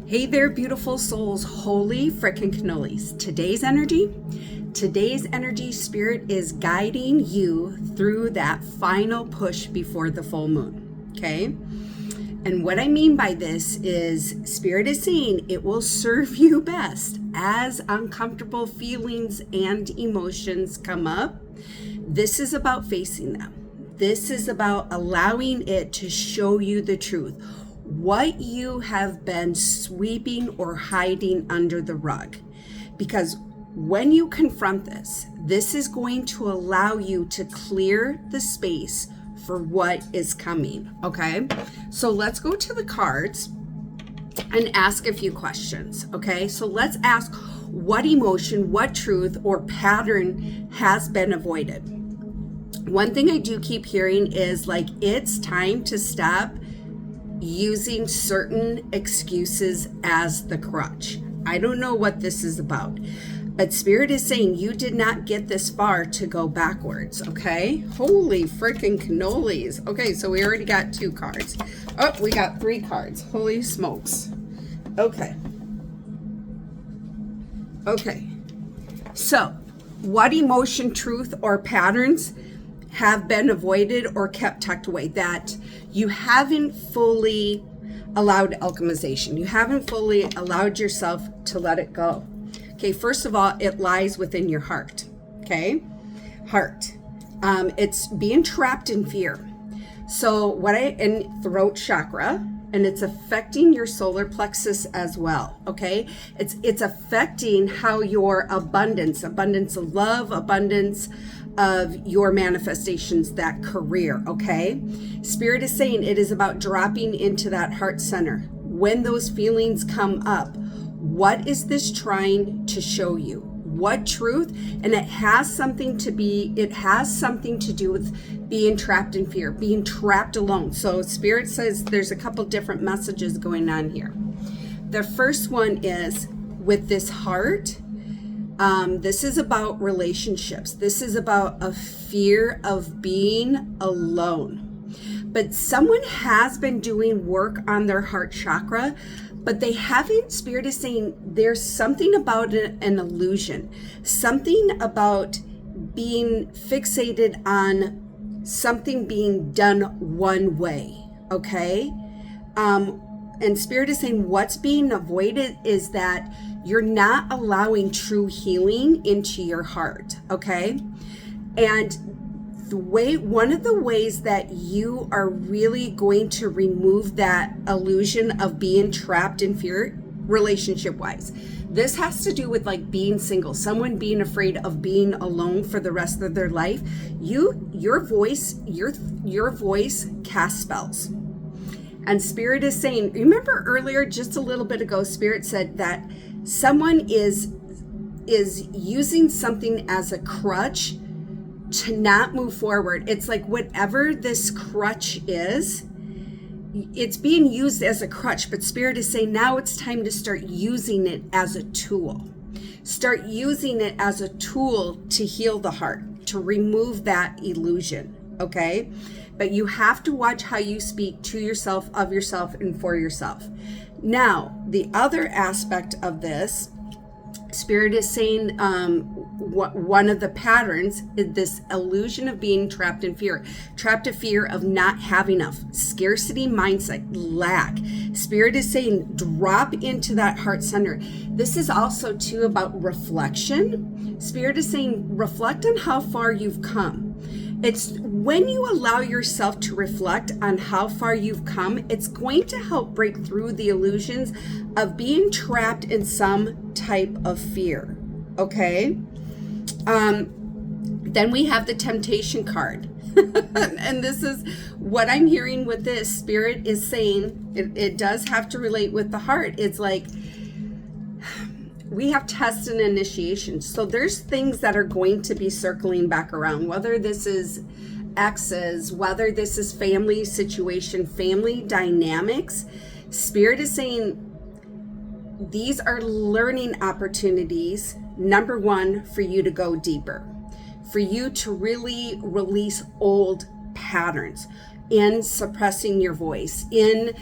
Hey there, beautiful souls. Holy frickin' cannolis. Today's energy spirit is guiding you through that final push before the full moon. Okay. And what I mean by this is spirit is saying it will serve you best as uncomfortable feelings and emotions come up. This is about facing them. This is about allowing it to show you the truth. What you have been sweeping or hiding under the rug. Because when you confront this is going to allow you to clear the space for what is coming. Okay, so let's go to the cards and ask a few questions. Okay, so let's ask what emotion, what truth or pattern has been avoided. One thing I do keep hearing is like, it's time to stop using certain excuses as the crutch. I don't know what this is about, but spirit is saying you did not get this far to go backwards. Okay, holy freaking cannolis. Okay, so we already got 2 cards. Oh, we got 3 cards. Holy smokes. Okay, so what emotion, truth or patterns have been avoided or kept tucked away that you haven't fully allowed alchemization? You haven't fully allowed yourself to let it go. Okay, first of all, it lies within your heart. Okay, heart. It's being trapped in fear. So in throat chakra, and it's affecting your solar plexus as well. Okay, it's affecting how your abundance of love, abundance of your manifestations, that career. Okay, spirit is saying it is about dropping into that heart center. When those feelings come up, what is this trying to show you? What truth? And it has something to do with being trapped in fear, being trapped alone. So spirit says there's a couple different messages going on here. The first one is with this heart. This is about relationships. This is about a fear of being alone. But someone has been doing work on their heart chakra, but they haven't. Spirit is saying there's something about an illusion, something about being fixated on something being done one way. Okay. And spirit is saying what's being avoided is that you're not allowing true healing into your heart. Okay. And one of the ways that you are really going to remove that illusion of being trapped in fear, relationship wise, this has to do with like being single, someone being afraid of being alone for the rest of their life. Your voice casts spells. And spirit is saying, remember earlier, just a little bit ago, spirit said that someone is using something as a crutch to not move forward. It's like whatever this crutch is, it's being used as a crutch, but spirit is saying now it's time to start using it as a tool. Start using it as a tool to heal the heart, to remove that illusion. Okay? But you have to watch how you speak to yourself, of yourself, and for yourself. Now, the other aspect of this, spirit is saying one of the patterns is this illusion of being trapped in fear of not having enough, scarcity mindset, lack. Spirit is saying drop into that heart center. This is also too about reflection. Spirit is saying reflect on how far you've come. It's when you allow yourself to reflect on how far you've come, it's going to help break through the illusions of being trapped in some type of fear. Okay. Then we have the temptation card. And this is what I'm hearing with this. Spirit is saying it does have to relate with the heart. It's like we have tests and initiations. So there's things that are going to be circling back around, whether this is exes, whether this is family situation, family dynamics. Spirit is saying these are learning opportunities, number one, for you to go deeper, for you to really release old patterns in suppressing your voice, in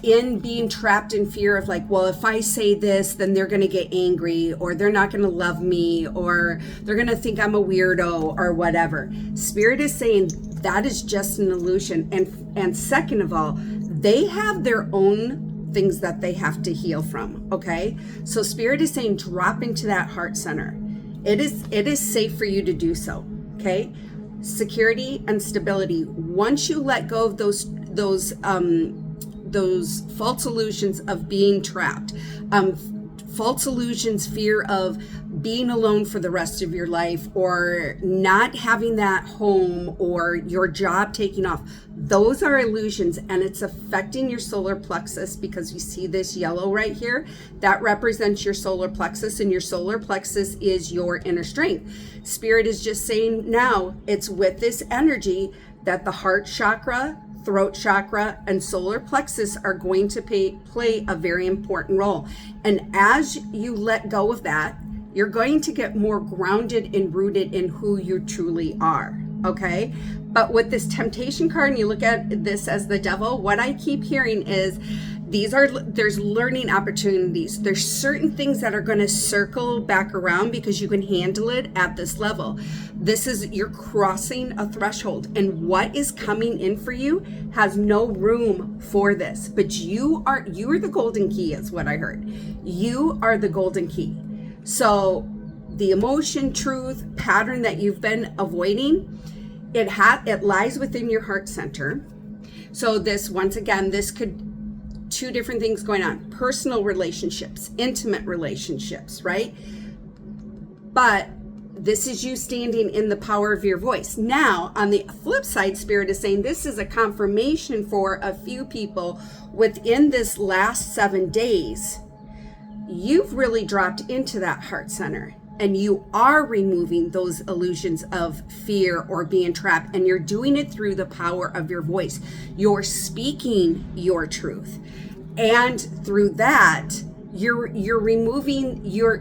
in being trapped in fear of like, well, if I say this, then they're going to get angry, or they're not going to love me, or they're going to think I'm a weirdo or whatever. Spirit is saying that is just an illusion. And second of all, they have their own things that they have to heal from. Okay. So Spirit is saying, drop into that heart center. It is safe for you to do so. Okay. Security and stability. Once you let go of those false illusions of being trapped, false illusions, fear of being alone for the rest of your life, or not having that home, or your job taking off. Those are illusions, and it's affecting your solar plexus, because you see this yellow right here, that represents your solar plexus, and your solar plexus is your inner strength. Spirit is just saying now, it's with this energy that the heart chakra, throat chakra, and solar plexus are going to play a very important role. And as you let go of that, you're going to get more grounded and rooted in who you truly are. Okay. But with this temptation card, and you look at this as the devil, what I keep hearing is there's learning opportunities. There's certain things that are going to circle back around because you can handle it at this level. You're crossing a threshold, and what is coming in for you has no room for this. But you are the golden key, is what I heard. You are the golden key. So the emotion, truth, pattern that you've been avoiding, it lies within your heart center. So this, once again, this could, two different things going on: personal relationships, intimate relationships, right? But this is you standing in the power of your voice. Now, on the flip side, Spirit is saying this is a confirmation for a few people within this last 7 days. You've really dropped into that heart center, and you are removing those illusions of fear or being trapped, and you're doing it through the power of your voice. You're speaking your truth, and through that, you're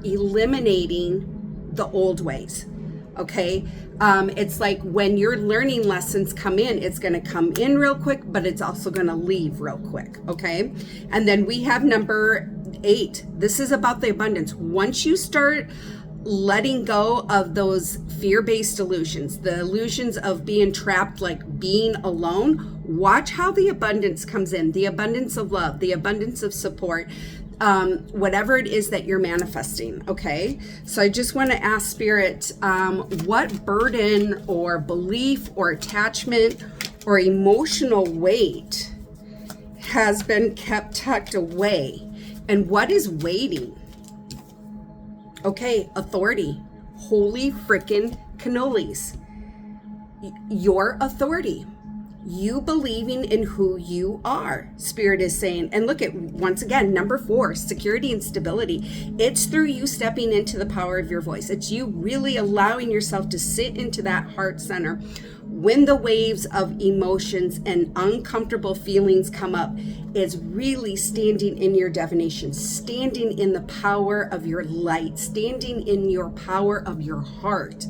eliminating the old ways. Okay. It's like when your learning lessons come in, it's going to come in real quick, but it's also going to leave real quick. Okay. And then we have number 8. This is about the abundance. Once you start letting go of those fear-based illusions, the illusions of being trapped, like being alone, watch how the abundance comes in, the abundance of love, the abundance of support, whatever it is that you're manifesting. Okay. So I just want to ask Spirit, what burden or belief or attachment or emotional weight has been kept tucked away, and what is waiting? Okay, authority. Holy frickin' cannolis. Your authority. You believing in who you are, Spirit is saying. And look at, once again, number 4, security and stability. It's through you stepping into the power of your voice. It's you really allowing yourself to sit into that heart center. When the waves of emotions and uncomfortable feelings come up, is really standing in your divination, standing in the power of your light, standing in your power of your heart,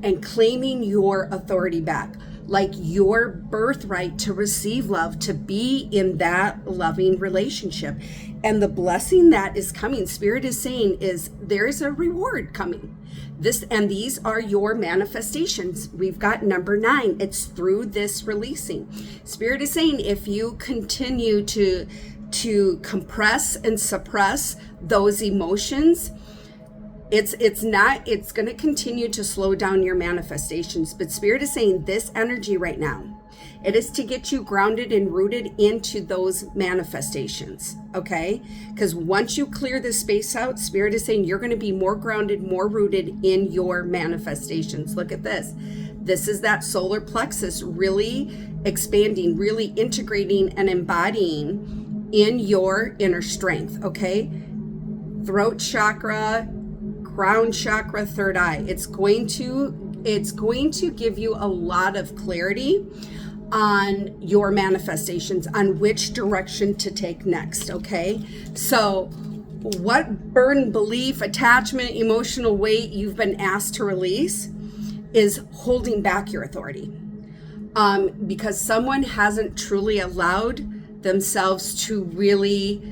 and claiming your authority back, like your birthright to receive love, to be in that loving relationship. And the blessing that is coming, Spirit is saying, is there's a reward coming. These are your manifestations. We've got number 9. It's through this releasing. Spirit is saying, if you continue to compress and suppress those emotions, it's going to continue to slow down your manifestations. But Spirit is saying this energy right now, it is to get you grounded and rooted into those manifestations. Okay. Because once you clear this space out, Spirit is saying you're going to be more grounded, more rooted in your manifestations. Look at this. This is that solar plexus really expanding, really integrating and embodying in your inner strength. Okay. Throat chakra, crown chakra, third eye. It's going to give you a lot of clarity on your manifestations, on which direction to take next. Okay. So what burden, belief, attachment, emotional weight you've been asked to release is holding back your authority. Because someone hasn't truly allowed themselves to really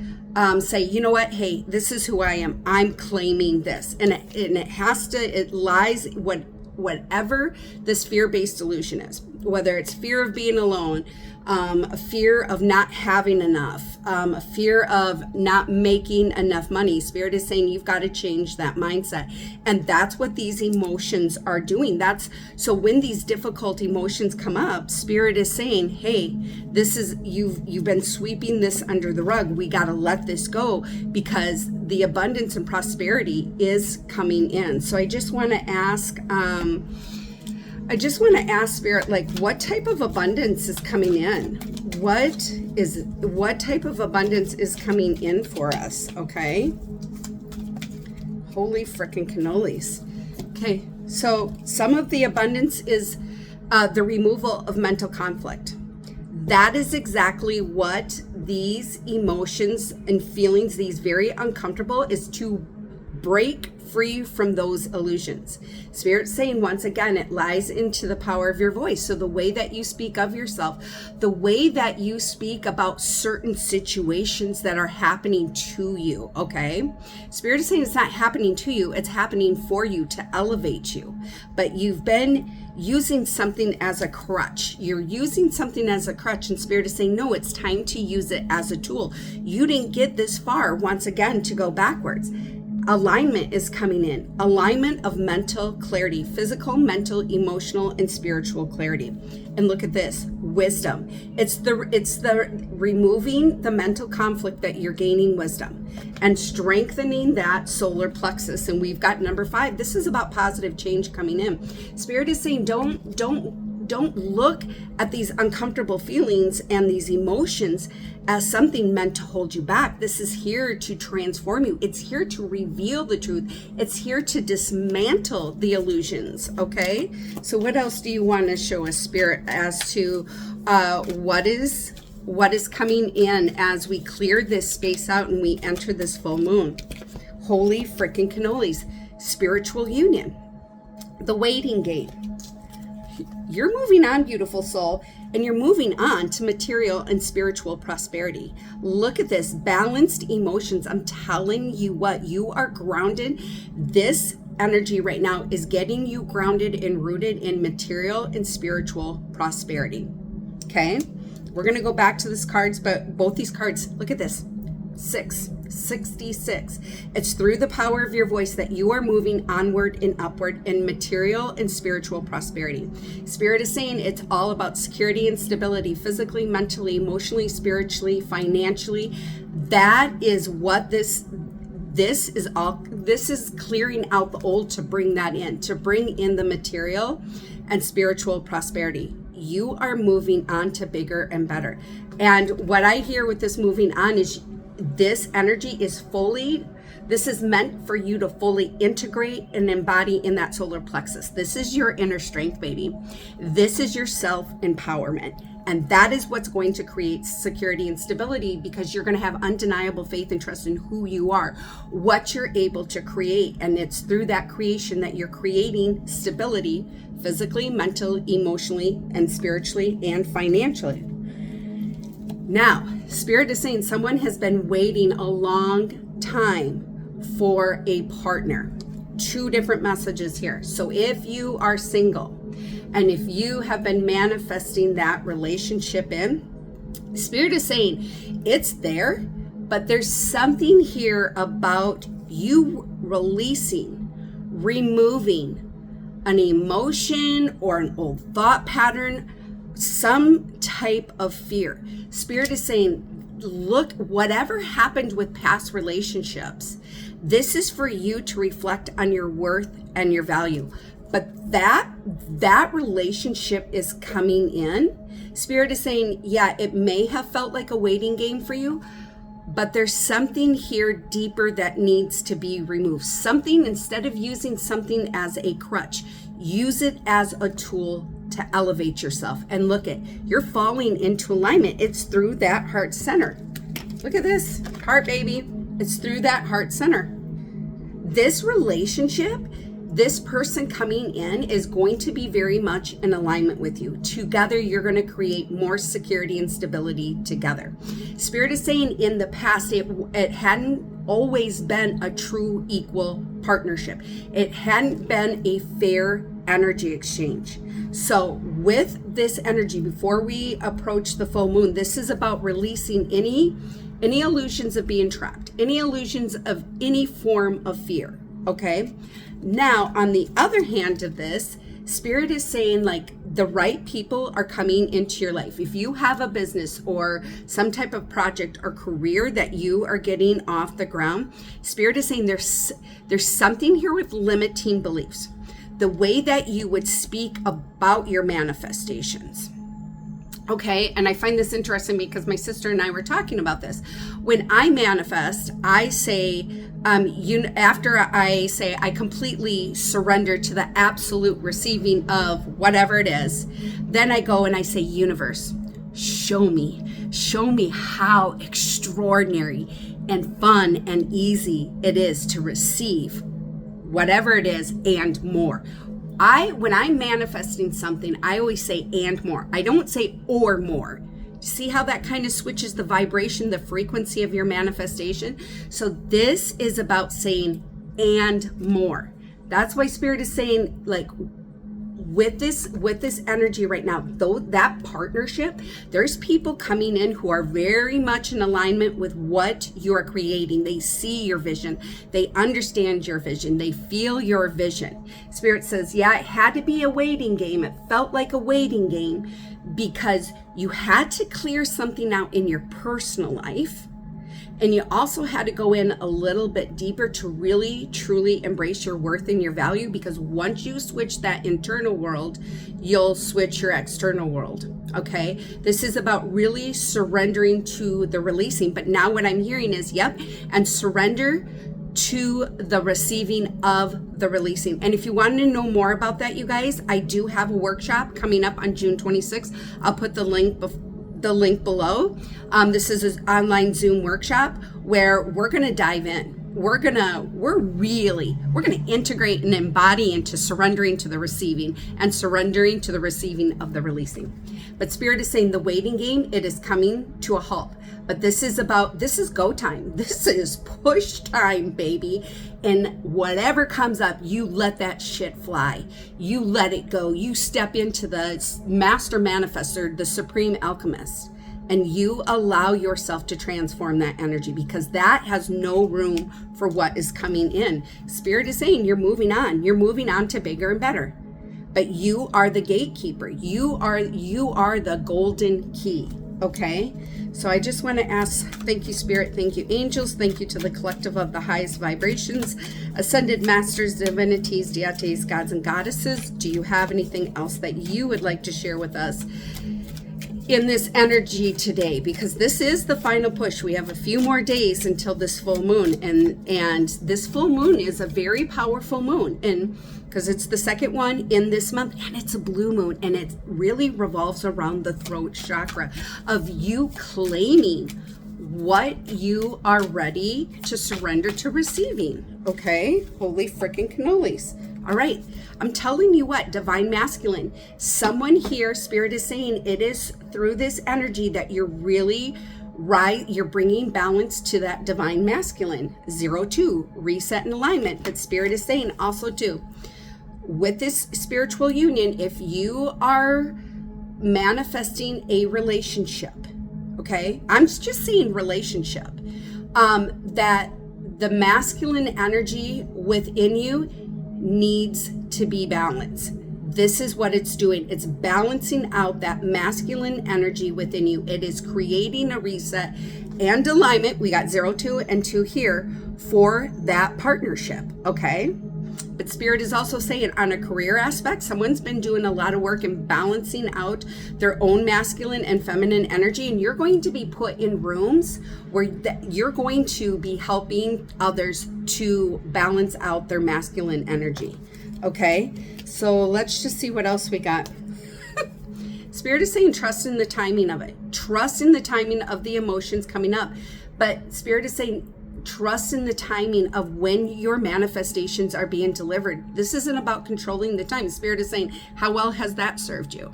say, you know what, hey, this is who I am. I'm claiming this. And it lies whatever this fear-based delusion is, whether it's fear of being alone, a fear of not having enough, a fear of not making enough money. Spirit is saying you've got to change that mindset. And that's what these emotions are doing. So when these difficult emotions come up, Spirit is saying, hey, this is, you've been sweeping this under the rug. We got to let this go because the abundance and prosperity is coming in. So I just want to ask, Spirit, like, what type of abundance is coming in? What type of abundance is coming in for us? Okay. Holy frickin' cannolis. Okay. So some of the abundance is the removal of mental conflict. That is exactly what these emotions and feelings, these very uncomfortable, is to break free from those illusions. Spirit's saying, once again, it lies into the power of your voice. So the way that you speak of yourself, the way that you speak about certain situations that are happening to you, okay? Spirit is saying it's not happening to you, it's happening for you to elevate you. But you've been using something as a crutch. You're using something as a crutch, and Spirit is saying, no, it's time to use it as a tool. You didn't get this far, once again, to go backwards. Alignment is coming in. Alignment of mental clarity, physical, mental, emotional, and spiritual clarity. And look at this, wisdom. It's the removing the mental conflict that you're gaining wisdom and strengthening that solar plexus. And we've got number 5. This is about positive change coming in. Spirit is saying, don't look at these uncomfortable feelings and these emotions as something meant to hold you back. This is here to transform you. It's here to reveal the truth. It's here to dismantle the illusions, okay? So what else do you want to show us, Spirit, as to what is coming in as we clear this space out and we enter this full moon? Holy frickin' cannolis. Spiritual union. The waiting game. You're moving on, beautiful soul, and you're moving on to material and spiritual prosperity. Look at this, balanced emotions. I'm telling you what, you are grounded. This energy right now is getting you grounded and rooted in material and spiritual prosperity. Okay, we're going to go back to these cards, but both these cards, look at this, 666. It's through the power of your voice that you are moving onward and upward in material and spiritual prosperity. Spirit is saying it's all about security and stability, physically, mentally, emotionally, spiritually, financially. That is what this is clearing out the old to bring that in, to bring in the material and spiritual prosperity. You are moving on to bigger and better. And what I hear with this moving on is this energy is this is meant for you to fully integrate and embody in that solar plexus. This is your inner strength, baby. This is your self-empowerment. And that is what's going to create security and stability, because you're going to have undeniable faith and trust in who you are, what you're able to create. And it's through that creation that you're creating stability, physically, mentally, emotionally, and spiritually, and financially. Now, Spirit is saying someone has been waiting a long time for a partner. 2 different messages here. So if you are single and if you have been manifesting that relationship in, Spirit is saying it's there, but there's something here about you releasing, removing an emotion or an old thought pattern, some type of fear. Spirit is saying, look, whatever happened with past relationships, this is for you to reflect on your worth and your value. But that relationship is coming in. Spirit is saying, yeah, it may have felt like a waiting game for you, but there's something here deeper that needs to be removed. Something, instead of using something as a crutch, use it as a tool to elevate yourself. And look at, you're falling into alignment. It's through that heart center. Look at this, heart baby. It's through that heart center. This relationship this person coming in is going to be very much in alignment with you. Together, you're going to create more security and stability together. Spirit is saying in the past, it hadn't always been a true equal partnership. It hadn't been a fair energy exchange. So with this energy, before we approach the full moon, this is about releasing any illusions of being trapped, any illusions of any form of fear. Okay. Now, on the other hand of this, Spirit is saying like the right people are coming into your life. If you have a business or some type of project or career that you are getting off the ground, Spirit is saying there's something here with limiting beliefs. The way that you would speak about your manifestations. Okay, and I find this interesting because my sister and I were talking about this. When I manifest, I say, after I say I completely surrender to the absolute receiving of whatever it is, then I go and I say, universe, show me how extraordinary and fun and easy it is to receive whatever it is and more. When I'm manifesting something, I always say and more. I don't say or more. See how that kind of switches the vibration, the frequency of your manifestation? So this is about saying and more. That's why Spirit is saying, like, with this energy right now, though, that partnership, there's people coming in who are very much in alignment with what you're creating. They see your vision. They understand your vision. They feel your vision. Spirit says, yeah, it had to be a waiting game. It felt like a waiting game because you had to clear something out in your personal life. And you also had to go in a little bit deeper to really, truly embrace your worth and your value, because once you switch that internal world, you'll switch your external world, okay? This is about really surrendering to the releasing. But now what I'm hearing is, yep, and surrender to the receiving of the releasing. And if you want to know more about that, you guys, I do have a workshop coming up on June 26th. I'll put the link below. This is an online Zoom workshop where we're going to dive in. We're going to integrate and embody into surrendering to the receiving and surrendering to the receiving of the releasing. But Spirit is saying the waiting game, it is coming to a halt. But this is go time. This is push time, baby. And whatever comes up, you let that shit fly. You let it go. You step into the master manifestor, the supreme alchemist, and you allow yourself to transform that energy, because that has no room for what is coming in. Spirit is saying you're moving on. You're moving on to bigger and better. But you are the gatekeeper. You are the golden key. Okay? So I just want to ask, thank you, Spirit, thank you, angels, thank you to the collective of the highest vibrations, ascended masters, divinities, deities, gods and goddesses. Do you have anything else that you would like to share with us in this energy today? Because this is the final push. We have a few more days until this full moon, and this full moon is a very powerful moon, and because it's the second one in this month, and it's a blue moon, and it really revolves around the throat chakra of you claiming what you are ready to surrender to receiving. Okay, holy freaking cannolis. All right, I'm telling you what, divine masculine, someone here, Spirit is saying it is through this energy that you're really right, you're bringing balance to that divine masculine. 0-2, reset and alignment. But Spirit is saying also too, with this spiritual union, if you are manifesting a relationship, okay, I'm just saying relationship, that the masculine energy within you needs to be balanced. This is what it's doing. It's balancing out that masculine energy within you. It is creating a reset and alignment. We got 0, 2, and 2 here for that partnership, okay? But Spirit is also saying on a career aspect, someone's been doing a lot of work in balancing out their own masculine and feminine energy, and you're going to be put in rooms where you're going to be helping others to balance out their masculine energy. Okay, so let's just see what else we got. Spirit is saying trust in the timing of it. Trust in the timing of the emotions coming up. But Spirit is saying trust in the timing of when your manifestations are being delivered. This isn't about controlling the time. Spirit is saying, how well has that served you?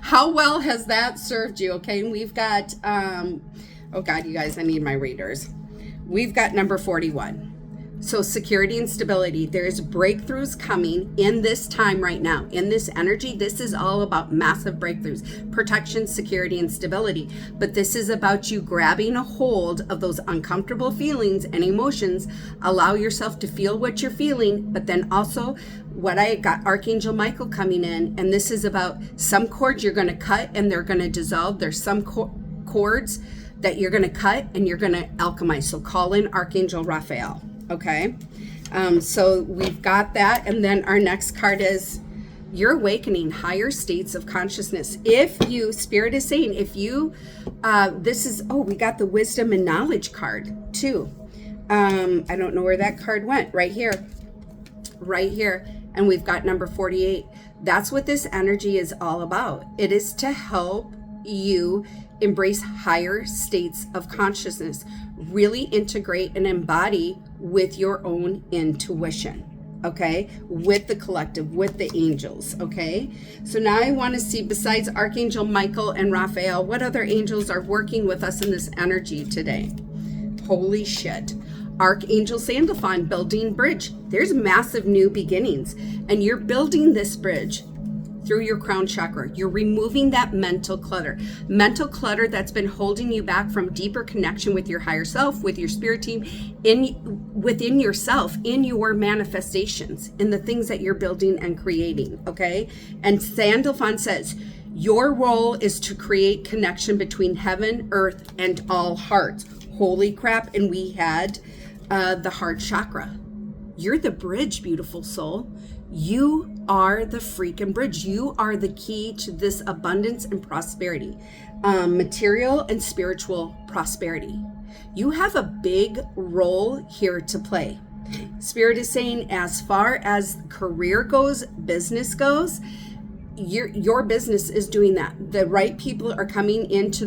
How well has that served you? Okay, and we've got, oh God, you guys, I need my readers. We've got number 41. So security and stability. There's breakthroughs coming in this time right now. In this energy, this is all about massive breakthroughs, protection, security, and stability. But this is about you grabbing a hold of those uncomfortable feelings and emotions. Allow yourself to feel what you're feeling, but then also what I got Archangel Michael coming in. And this is about some cords you're going to cut and they're going to dissolve. There's some cords that you're going to cut and you're going to alchemize. So call in Archangel Raphael. Okay, so we've got that. And then our next card is you're awakening higher states of consciousness. If you, Spirit is saying, if you, we got the wisdom and knowledge card too. I don't know where that card went. Right here. And we've got number 48. That's what this energy is all about. It is to help you embrace higher states of consciousness, really integrate and embody with your own intuition, okay, with the collective, with the angels. Okay, so now I want to see, besides Archangel Michael and Raphael, what other angels are working with us in this energy today? Holy shit. Archangel Sandalphon, building bridge. There's massive new beginnings, and you're building this bridge through your crown chakra. You're removing that mental clutter that's been holding you back from deeper connection with your higher self, with your spirit team, within yourself, in your manifestations, in the things that you're building and creating. Okay, and Sandalphon says your role is to create connection between heaven, earth, and all hearts. Holy crap. And we had the heart chakra. You're the bridge, beautiful soul. You are the freaking bridge. You are the key to this abundance and prosperity, material and spiritual prosperity. You have a big role here to play. Spirit is saying, as far as career goes, business goes, your business is doing that. The right people are coming into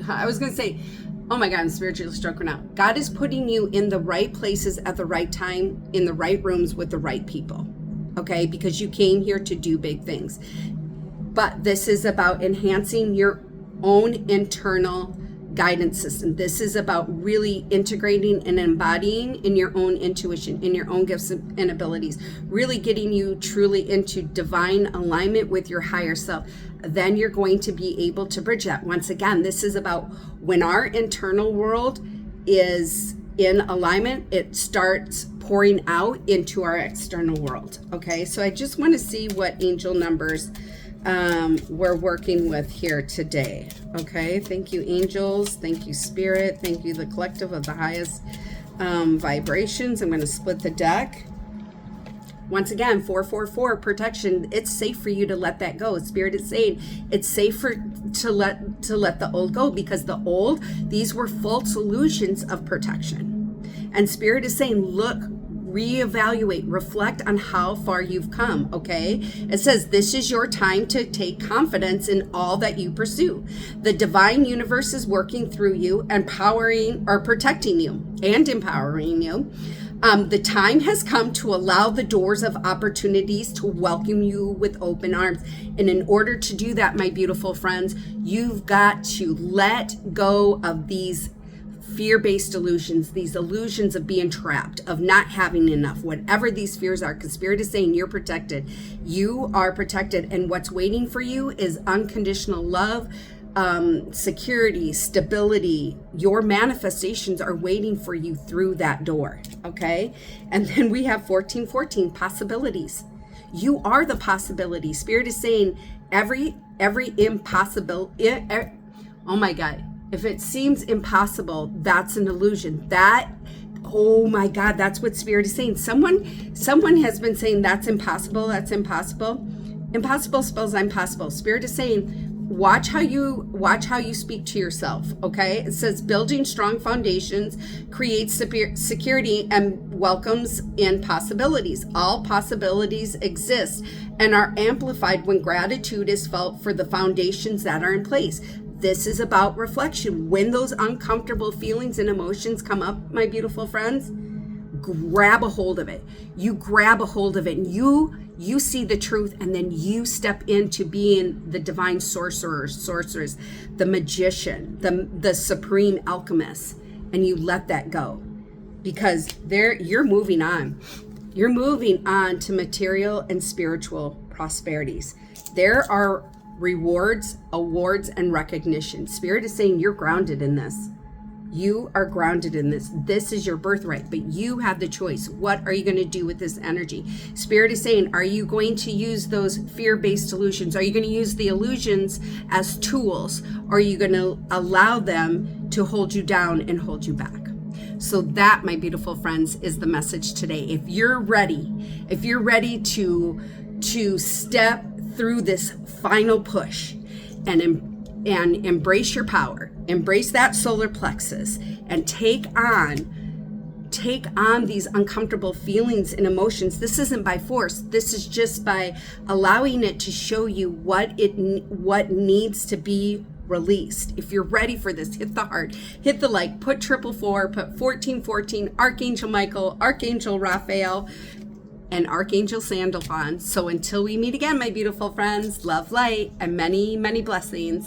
I was going to say, oh my God, I'm spiritually struck now. God is putting you in the right places at the right time, in the right rooms with the right people, okay? Because you came here to do big things. But this is about enhancing your own internal guidance system. This is about really integrating and embodying in your own intuition, in your own gifts and abilities, really getting you truly into divine alignment with your higher self. Then you're going to be able to bridge that. Once again, this is about when our internal world is in alignment, it starts pouring out into our external world. Okay, so I just want to see what angel numbers we're working with here today. Okay, thank you, angels. Thank you, spirit. Thank you, the collective of the highest vibrations. I'm going to split the deck. Once again, 444 protection. It's safe for you to let that go. Spirit is saying it's safer to let the old go, because the old, these were false illusions of protection. And Spirit is saying, look, reevaluate, reflect on how far you've come. Okay, it says this is your time to take confidence in all that you pursue. The divine universe is working through you, empowering or protecting you and empowering you. The time has come to allow the doors of opportunities to welcome you with open arms. And in order to do that, my beautiful friends, you've got to let go of these fear-based illusions, these illusions of being trapped, of not having enough, whatever these fears are, because Spirit is saying you're protected. You are protected, and what's waiting for you is unconditional love, security, stability. Your manifestations are waiting for you through that door. Okay, and then we have 1414 possibilities. You are the possibility. Spirit is saying every impossible. Oh my God. If it seems impossible, that's an illusion. Oh my God, that's what Spirit is saying. Someone has been saying that's impossible. That's impossible. Impossible spells impossible. Spirit is saying, watch how you speak to yourself. Okay, it says building strong foundations creates security and welcomes in possibilities. All possibilities exist and are amplified when gratitude is felt for the foundations that are in place. This is about reflection. When those uncomfortable feelings and emotions come up, my beautiful friends, grab a hold of it. You grab a hold of it, and you see the truth, and then you step into being the divine sorceress, the magician, the supreme alchemist, and you let that go, because you're moving on. You're moving on to material and spiritual prosperities. There are rewards, awards, and recognition. Spirit is saying you're grounded in this. You are grounded in this. This is your birthright, but you have the choice. What are you going to do with this energy? Spirit is saying, are you going to use those fear-based illusions? Are you going to use the illusions as tools? Or are you going to allow them to hold you down and hold you back? So that, my beautiful friends, is the message today. If you're ready to step through this final push and embrace your power, embrace that solar plexus, and take on these uncomfortable feelings and emotions. This isn't by force. This is just by allowing it to show you what needs to be released. If you're ready for this, hit the heart, hit the like, put 444, put 1414, Archangel Michael, Archangel Raphael, and Archangel Sandalphon. So until we meet again, my beautiful friends, love, light, and many, many blessings.